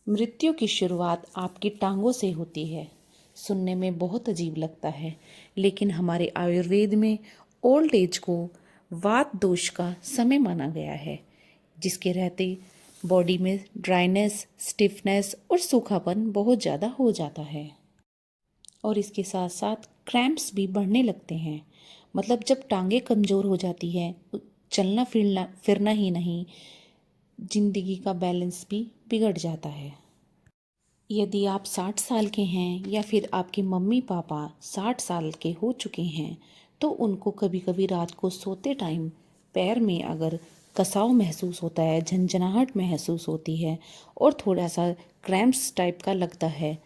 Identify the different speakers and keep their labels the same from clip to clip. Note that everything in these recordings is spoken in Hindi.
Speaker 1: मृत्यु की शुरुआत आपकी टांगों से होती है। सुनने में बहुत अजीब लगता है, लेकिन हमारे आयुर्वेद में ओल्ड एज को वात दोष का समय माना गया है, जिसके रहते बॉडी में ड्राइनेस, स्टिफनेस और सूखापन बहुत ज़्यादा हो जाता है। और इसके साथ साथ क्रैम्प्स भी बढ़ने लगते हैं। मतलब जब टांगे कमज़ोर हो जाती हैं, चलना फिरना फिरना ही नहीं, जिंदगी का बैलेंस भी बिगड़ जाता है। यदि आप 60 साल के हैं या फिर आपके मम्मी पापा 60 साल के हो चुके हैं, तो उनको कभी कभी रात को सोते टाइम पैर में अगर कसाव महसूस होता है, झंझनाहट महसूस होती है और थोड़ा सा क्रैम्प्स टाइप का लगता है,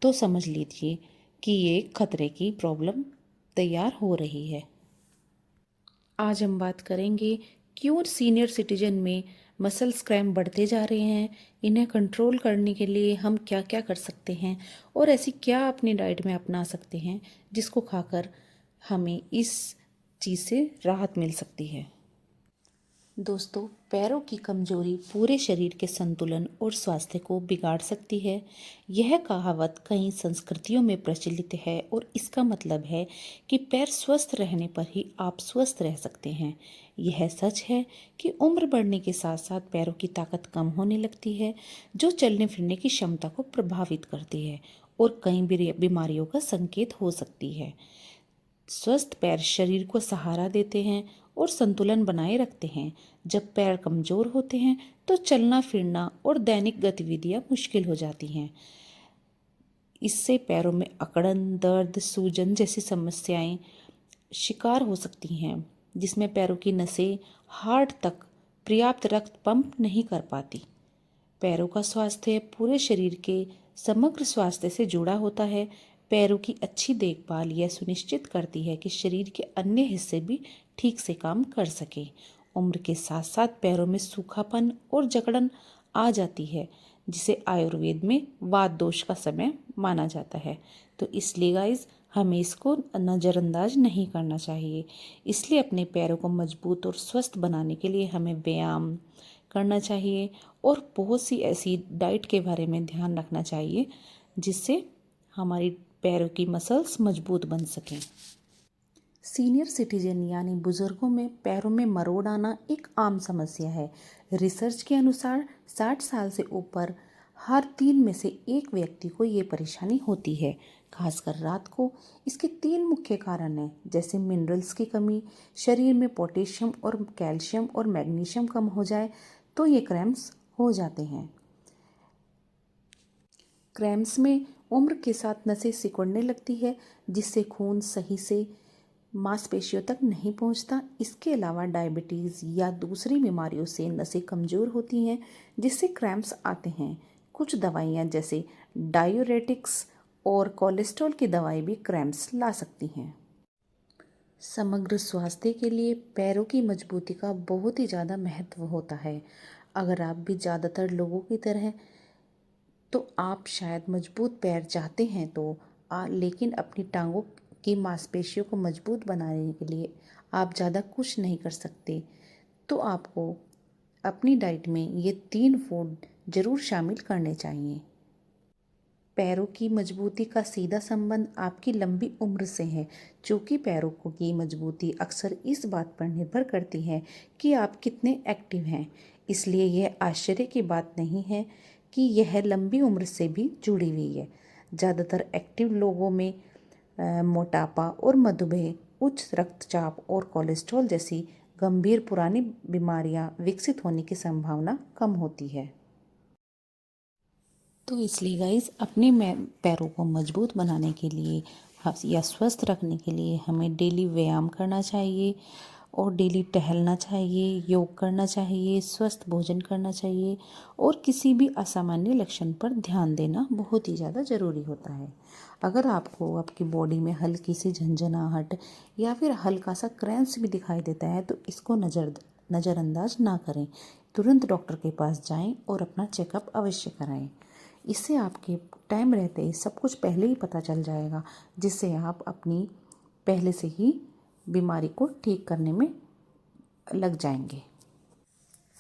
Speaker 1: तो समझ लीजिए कि ये खतरे की प्रॉब्लम तैयार हो रही है। आज हम बात करेंगे क्यों सीनियर सिटीजन में मसल्स क्रैम्प बढ़ते जा रहे हैं, इन्हें कंट्रोल करने के लिए हम क्या क्या कर सकते हैं और ऐसी क्या अपनी डाइट में अपना सकते हैं जिसको खाकर हमें इस चीज़ से राहत मिल सकती है। दोस्तों, पैरों की कमजोरी पूरे शरीर के संतुलन और स्वास्थ्य को बिगाड़ सकती है। यह कहावत कई संस्कृतियों में प्रचलित है और इसका मतलब है कि पैर स्वस्थ रहने पर ही आप स्वस्थ रह सकते हैं। यह सच है कि उम्र बढ़ने के साथ साथ पैरों की ताकत कम होने लगती है, जो चलने फिरने की क्षमता को प्रभावित करती है और कई बीमारियों का संकेत हो सकती है। स्वस्थ पैर शरीर को सहारा देते हैं और संतुलन बनाए रखते हैं। जब पैर कमजोर होते हैं तो चलना फिरना और दैनिक गतिविधियां मुश्किल हो जाती हैं। इससे पैरों में अकड़न, दर्द, सूजन जैसी समस्याएं शिकार हो सकती हैं, जिसमें पैरों की नसें हार्ट तक पर्याप्त रक्त पंप नहीं कर पाती। पैरों का स्वास्थ्य पूरे शरीर के समग्र स्वास्थ्य से जुड़ा होता है। पैरों की अच्छी देखभाल यह सुनिश्चित करती है कि शरीर के अन्य हिस्से भी ठीक से काम कर सके। उम्र के साथ साथ पैरों में सूखापन और जकड़न आ जाती है, जिसे आयुर्वेद में वात दोष का समय माना जाता है। तो इसलिए गाइस, हमें इसको नज़रअंदाज नहीं करना चाहिए। इसलिए अपने पैरों को मजबूत और स्वस्थ बनाने के लिए हमें व्यायाम करना चाहिए और बहुत सी ऐसी डाइट के बारे में ध्यान रखना चाहिए जिससे हमारी पैरों की मसल्स मजबूत बन सकें। सीनियर सिटीजन यानी बुजुर्गों में पैरों में मरोड़ आना एक आम समस्या है। रिसर्च के अनुसार 60 साल से ऊपर हर 3 में से एक व्यक्ति को ये परेशानी होती है, खासकर रात को। इसके 3 मुख्य कारण हैं, जैसे मिनरल्स की कमी, शरीर में पोटेशियम और कैल्शियम और मैग्नीशियम कम हो जाए तो ये क्रैम्प्स हो जाते हैं। क्रैम्प्स में उम्र के साथ नसें सिकुड़ने लगती है, जिससे खून सही से मांसपेशियों तक नहीं पहुंचता। इसके अलावा डायबिटीज़ या दूसरी बीमारियों से नसें कमज़ोर होती हैं, जिससे क्रैम्प्स आते हैं। कुछ दवाइयाँ जैसे डायूरेटिक्स और कोलेस्ट्रॉल की दवाई भी क्रैम्प्स ला सकती हैं। समग्र स्वास्थ्य के लिए पैरों की मजबूती का बहुत ही ज़्यादा महत्व होता है। अगर आप भी ज़्यादातर लोगों की तरह तो आप शायद मजबूत पैर चाहते हैं, तो लेकिन अपनी टांगों की मांसपेशियों को मजबूत बनाने के लिए आप ज़्यादा कुछ नहीं कर सकते। तो आपको अपनी डाइट में ये 3 फूड ज़रूर शामिल करने चाहिए। पैरों की मजबूती का सीधा संबंध आपकी लंबी उम्र से है, क्योंकि पैरों की मजबूती अक्सर इस बात पर निर्भर करती है कि आप कितने एक्टिव हैं। इसलिए यह आश्चर्य की बात नहीं है कि यह लंबी उम्र से भी जुड़ी हुई है। ज़्यादातर एक्टिव लोगों में मोटापा और मधुमेह, उच्च रक्तचाप और कोलेस्ट्रॉल जैसी गंभीर पुरानी बीमारियां विकसित होने की संभावना कम होती है। तो इसलिए गाइस, अपने पैरों को मजबूत बनाने के लिए या स्वस्थ रखने के लिए हमें डेली व्यायाम करना चाहिए और डेली टहलना चाहिए, योग करना चाहिए, स्वस्थ भोजन करना चाहिए और किसी भी असामान्य लक्षण पर ध्यान देना बहुत ही ज़्यादा ज़रूरी होता है। अगर आपको आपकी बॉडी में हल्की सी झंझनाहट या फिर हल्का सा क्रैम्प्स भी दिखाई देता है, तो इसको नज़रअंदाज ना करें। तुरंत डॉक्टर के पास जाएं और अपना चेकअप अवश्य कराएं। इससे आपके टाइम रहते ही सब कुछ पहले ही पता चल जाएगा, जिससे आप अपनी पहले से ही बीमारी को ठीक करने में लग जाएंगे।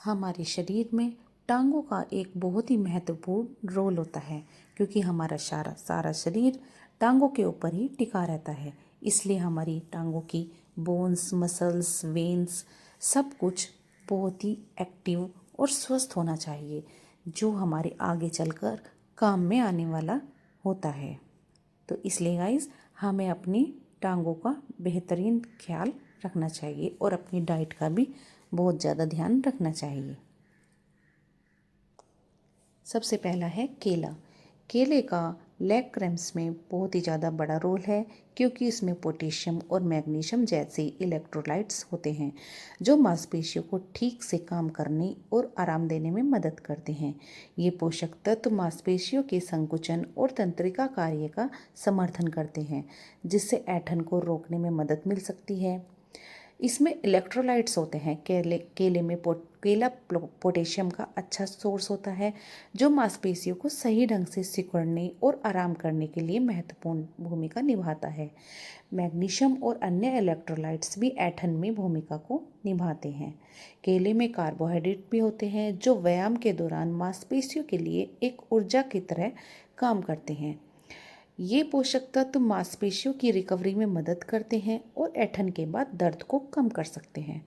Speaker 1: हमारे शरीर में टांगों का एक बहुत ही महत्वपूर्ण रोल होता है, क्योंकि हमारा सारा सारा शरीर टांगों के ऊपर ही टिका रहता है। इसलिए हमारी टांगों की बोन्स, मसल्स, वेन्स सब कुछ बहुत ही एक्टिव और स्वस्थ होना चाहिए, जो हमारे आगे चलकर काम में आने वाला होता है। तो इसलिए गाइस, हमें अपनी टांगों का बेहतरीन ख्याल रखना चाहिए और अपनी डाइट का भी बहुत ज़्यादा ध्यान रखना चाहिए। सबसे पहला है केला। केले का लेग क्रैम्प्स में बहुत ही ज़्यादा बड़ा रोल है, क्योंकि इसमें पोटेशियम और मैग्नीशियम जैसे इलेक्ट्रोलाइट्स होते हैं, जो मांसपेशियों को ठीक से काम करने और आराम देने में मदद करते हैं। ये पोषक तत्व मांसपेशियों के संकुचन और तंत्रिका कार्य का समर्थन करते हैं, जिससे ऐंठन को रोकने में मदद मिल सकती है। इसमें इलेक्ट्रोलाइट्स होते हैं। केले में केला पोटेशियम का अच्छा सोर्स होता है, जो मांसपेशियों को सही ढंग से सिकुड़ने और आराम करने के लिए महत्वपूर्ण भूमिका निभाता है। मैग्नीशियम और अन्य इलेक्ट्रोलाइट्स भी ऐंठन में भूमिका को निभाते हैं। केले में कार्बोहाइड्रेट भी होते हैं, जो व्यायाम के दौरान मांसपेशियों के लिए एक ऊर्जा की तरह काम करते हैं। ये पोषक तत्व मांसपेशियों की रिकवरी में मदद करते हैं और ऐंठन के बाद दर्द को कम कर सकते हैं।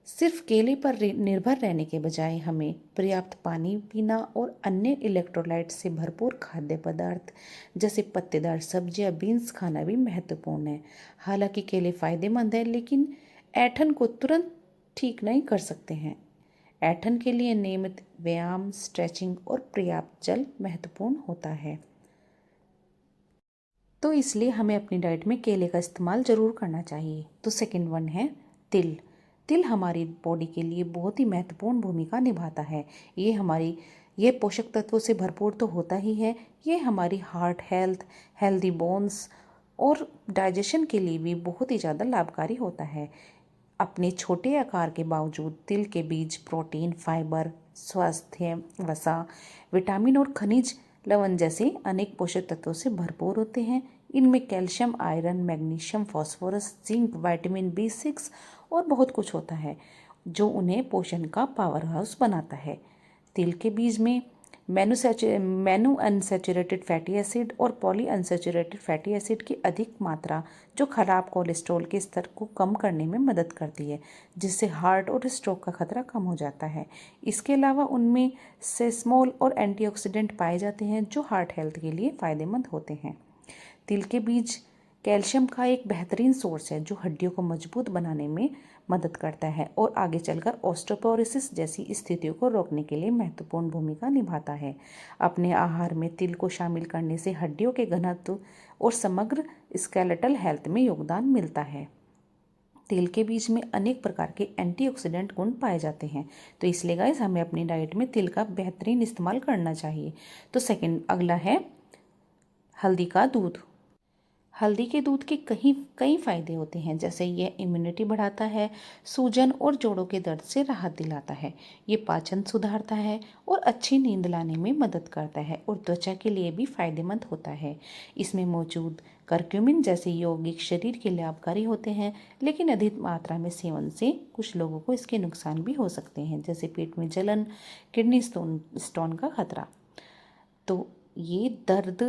Speaker 1: सिर्फ केले पर निर्भर रहने के बजाय हमें पर्याप्त पानी पीना और अन्य इलेक्ट्रोलाइट से भरपूर खाद्य पदार्थ जैसे पत्तेदार सब्जियां, बीन्स खाना भी महत्वपूर्ण है। हालांकि केले फायदेमंद है, लेकिन ऐंठन को तुरंत ठीक नहीं कर सकते हैं। ऐंठन के लिए नियमित व्यायाम, स्ट्रेचिंग और पर्याप्त जल महत्वपूर्ण होता है। तो इसलिए हमें अपनी डाइट में केले का इस्तेमाल ज़रूर करना चाहिए। तो सेकंड वन है तिल। तिल हमारी बॉडी के लिए बहुत ही महत्वपूर्ण भूमिका निभाता है। ये पोषक तत्वों से भरपूर तो होता ही है, ये हमारी हार्ट हेल्थ, हेल्दी बोन्स और डाइजेशन के लिए भी बहुत ही ज़्यादा लाभकारी होता है। अपने छोटे आकार के बावजूद तिल के बीज प्रोटीन, फाइबर, स्वास्थ्य, वसा, विटामिन और खनिज लवण जैसे अनेक पोषक तत्वों से भरपूर होते हैं। इनमें calcium, iron, magnesium, phosphorus, zinc, vitamin B6 और बहुत कुछ होता है, जो उन्हें पोषण का पावर हाउस बनाता है। तिल के बीज में मैनू अनसैचुरेटेड फैटी एसिड और पॉली अनसैचुरेटेड फैटी एसिड की अधिक मात्रा, जो खराब कोलेस्ट्रॉल के स्तर को कम करने में मदद करती है, जिससे हार्ट और स्ट्रोक का खतरा कम हो जाता है। इसके अलावा उनमें सेसमोल और एंटीऑक्सीडेंट पाए जाते हैं, जो हार्ट हेल्थ के लिए फ़ायदेमंद होते हैं। तिल के बीज कैल्शियम का एक बेहतरीन सोर्स है, जो हड्डियों को मजबूत बनाने में मदद करता है और आगे चलकर ऑस्टियोपोरोसिस जैसी स्थितियों को रोकने के लिए महत्वपूर्ण भूमिका निभाता है। अपने आहार में तिल को शामिल करने से हड्डियों के घनत्व और समग्र स्केलेटल हेल्थ में योगदान मिलता है। तिल के बीज में अनेक प्रकार के एंटीऑक्सीडेंट गुण पाए जाते हैं, तो इसलिए गाइस, हमें अपनी डाइट में तिल का बेहतरीन इस्तेमाल करना चाहिए। तो अगला है हल्दी का दूध। हल्दी के दूध के कई फायदे होते हैं, जैसे यह इम्यूनिटी बढ़ाता है, सूजन और जोड़ों के दर्द से राहत दिलाता है, ये पाचन सुधारता है और अच्छी नींद लाने में मदद करता है और त्वचा के लिए भी फायदेमंद होता है। इसमें मौजूद करक्यूमिन जैसे यौगिक शरीर के लिए लाभकारी होते हैं, लेकिन अधिक मात्रा में सेवन से कुछ लोगों को इसके नुकसान भी हो सकते हैं, जैसे पेट में जलन, किडनी स्टोन का खतरा। तो ये दर्द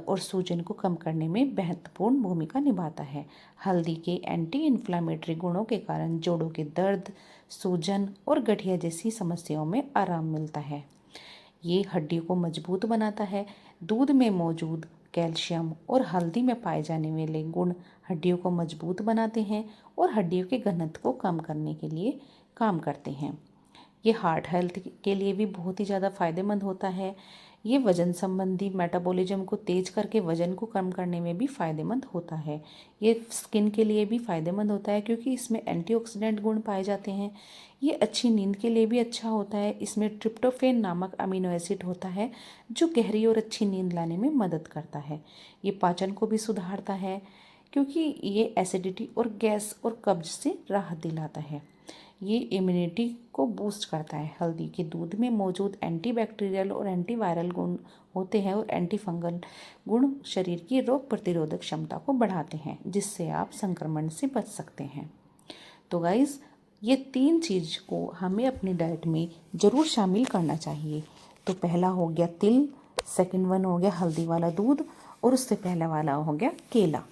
Speaker 1: और सूजन को कम करने में महत्वपूर्ण भूमिका निभाता है। हल्दी के एंटी इन्फ्लामेटरी गुणों के कारण जोड़ों के दर्द, सूजन और गठिया जैसी समस्याओं में आराम मिलता है। ये हड्डियों को मजबूत बनाता है। दूध में मौजूद कैल्शियम और हल्दी में पाए जाने वाले गुण हड्डियों को मजबूत बनाते हैं और हड्डियों के घनत्व को कम करने के लिए काम करते हैं। ये हार्ट हेल्थ के लिए भी बहुत ही ज़्यादा फायदेमंद होता है। ये वजन संबंधी मेटाबॉलिज्म को तेज करके वजन को कम करने में भी फायदेमंद होता है। ये स्किन के लिए भी फायदेमंद होता है, क्योंकि इसमें एंटीऑक्सीडेंट गुण पाए जाते हैं। ये अच्छी नींद के लिए भी अच्छा होता है। इसमें ट्रिप्टोफैन नामक अमीनो एसिड होता है, जो गहरी और अच्छी नींद लाने में मदद करता है। ये पाचन को भी सुधारता है, क्योंकि ये एसिडिटी और गैस और कब्ज से राहत दिलाता है। ये इम्यूनिटी को बूस्ट करता है। हल्दी के दूध में मौजूद एंटीबैक्टीरियल और एंटीवायरल गुण होते हैं और एंटी फंगल गुण शरीर की रोग प्रतिरोधक क्षमता को बढ़ाते हैं, जिससे आप संक्रमण से बच सकते हैं। तो गाइस, ये 3 चीज़ को हमें अपनी डाइट में ज़रूर शामिल करना चाहिए। तो पहला हो गया तिल, सेकंड वन हो गया हल्दी वाला दूध, और उससे पहला वाला हो गया केला।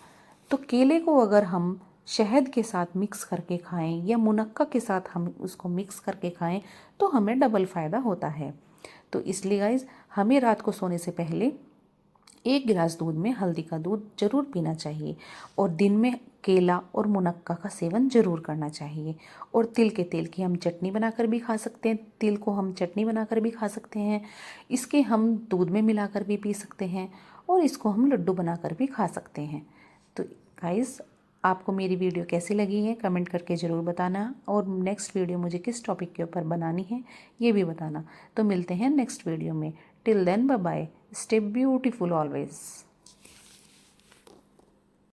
Speaker 1: तो केले को अगर हम शहद के साथ मिक्स करके खाएं या मुनक्का के साथ हम उसको मिक्स करके खाएं तो हमें डबल फ़ायदा होता है। तो इसलिए गाइज हमें रात को सोने से पहले 1 गिलास दूध में हल्दी का दूध जरूर पीना चाहिए, और दिन में केला और मुनक्का का सेवन जरूर करना चाहिए। और तिल के तेल की हम चटनी बनाकर भी खा सकते हैं, तिल को हम चटनी बनाकर भी खा सकते हैं, इसके हम दूध में मिलाकर भी पी सकते हैं, और इसको हम लड्डू बनाकर भी खा सकते हैं। तो गाइस आपको मेरी वीडियो कैसी लगी है कमेंट करके ज़रूर बताना, और नेक्स्ट वीडियो मुझे किस टॉपिक के ऊपर बनानी है ये भी बताना। तो मिलते हैं नेक्स्ट वीडियो में। Till then bye bye, stay beautiful always.